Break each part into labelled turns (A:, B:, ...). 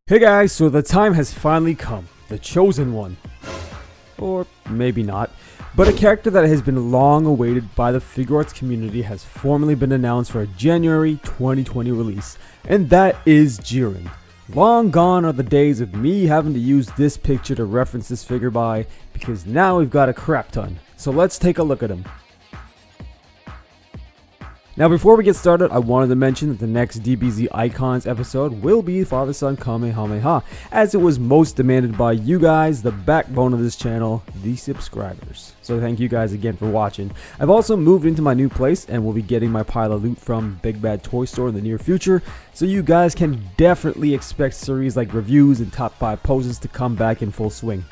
A: Hey guys, so the time has finally come. The chosen one. Or maybe not. But a character that has been long awaited by the Figuarts community has formally been announced for a January 2020 release. And that is Jiren. Long gone are the days of me having to use this picture to reference this figure by, because now we've got a crap ton. So let's take a look at him. Now before we get started, I wanted to mention that the next DBZ Icons episode will be Father-Son Kamehameha, as it was most demanded by you guys, the backbone of this channel, the subscribers. So thank you guys again for watching. I've also moved into my new place and will be getting my pile of loot from Big Bad Toy Store in the near future, so you guys can definitely expect series like reviews and top 5 poses to come back in full swing.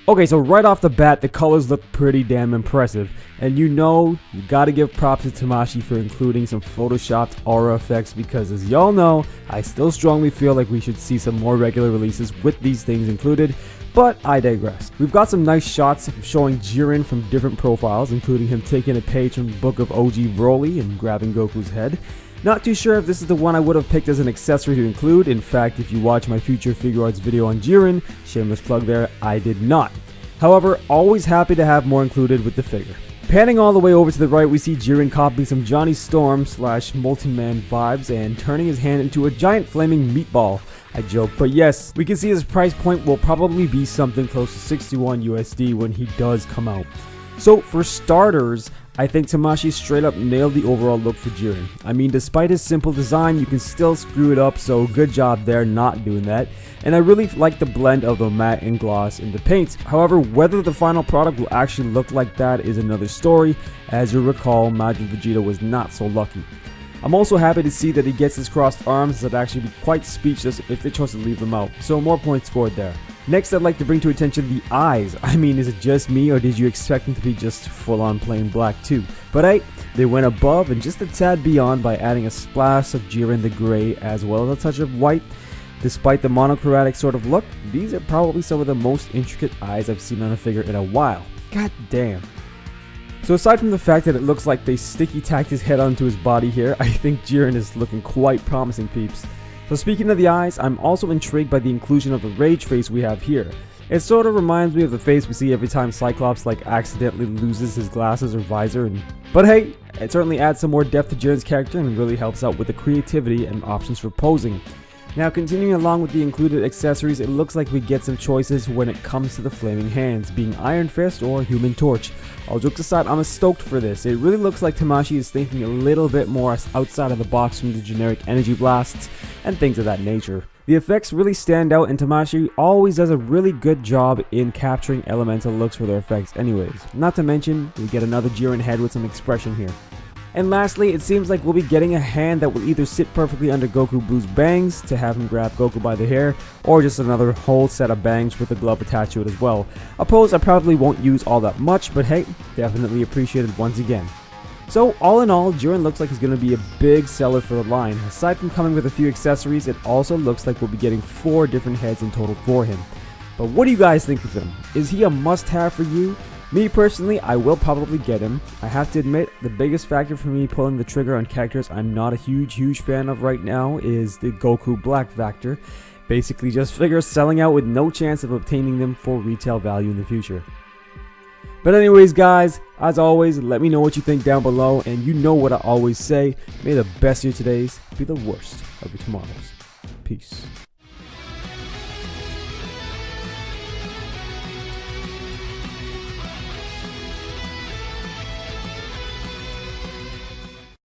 A: Okay, so right off the bat, the colors look pretty damn impressive, and you gotta give props to Tamashii for including some photoshopped aura effects, because as y'all know, I still strongly feel like we should see some more regular releases with these things included, but I digress. We've got some nice shots showing Jiren from different profiles, including him taking a page from the book of OG Broly and grabbing Goku's head. Not too sure if this is the one I would have picked as an accessory to include. In fact, if you watch my future Figuarts video on Jiren, shameless plug there, I did not. However, always happy to have more included with the figure. Panning all the way over to the right, we see Jiren copying some Johnny Storm / Multi-Man vibes and turning his hand into a giant flaming meatball. I joke, but yes, we can see his price point will probably be something close to 61 USD when he does come out. So for starters, I think Tamashii straight up nailed the overall look for Jiren. I mean, despite his simple design, you can still screw it up, so good job there not doing that. And I really like the blend of the matte and gloss in the paints. However, whether the final product will actually look like that is another story. As you recall, Majin Vegeta was not so lucky. I'm also happy to see that he gets his crossed arms that actually be quite speechless if they chose to leave them out, so more points scored there. Next, I'd like to bring to attention the eyes. I mean, is it just me, or did you expect them to be just full-on plain black too? But hey, they went above and just a tad beyond by adding a splash of Jiren the Grey as well as a touch of white. Despite the monochromatic sort of look, these are probably some of the most intricate eyes I've seen on a figure in a while. God damn. So aside from the fact that it looks like they sticky tacked his head onto his body here, I think Jiren is looking quite promising, peeps. So speaking of the eyes, I'm also intrigued by the inclusion of the rage face we have here. It sort of reminds me of the face we see every time Cyclops accidentally loses his glasses or visor, but hey, it certainly adds some more depth to Jiren's character and really helps out with the creativity and options for posing. Now continuing along with the included accessories, it looks like we get some choices when it comes to the flaming hands, being Iron Fist or Human Torch. All jokes aside, I'm stoked for this. It really looks like Tamashii is thinking a little bit more outside of the box from the generic energy blasts and things of that nature. The effects really stand out, and Tamashii always does a really good job in capturing elemental looks for their effects anyways. Not to mention, we get another Jiren head with some expression here. And lastly, it seems like we'll be getting a hand that will either sit perfectly under Goku Blue's bangs to have him grab Goku by the hair, or just another whole set of bangs with a glove attached to it as well. A pose I probably won't use all that much, but hey, definitely appreciated once again. So all in all, Jiren looks like he's going to be a big seller for the line. Aside from coming with a few accessories, it also looks like we'll be getting 4 different heads in total for him. But what do you guys think of him? Is he a must-have for you? Me personally, I will probably get him. I have to admit, the biggest factor for me pulling the trigger on characters I'm not a huge fan of right now is the Goku Black factor. Basically just figures selling out with no chance of obtaining them for retail value in the future. But anyways guys, as always, let me know what you think down below, and you know what I always say, may the best of your todays be the worst of your tomorrows. Peace.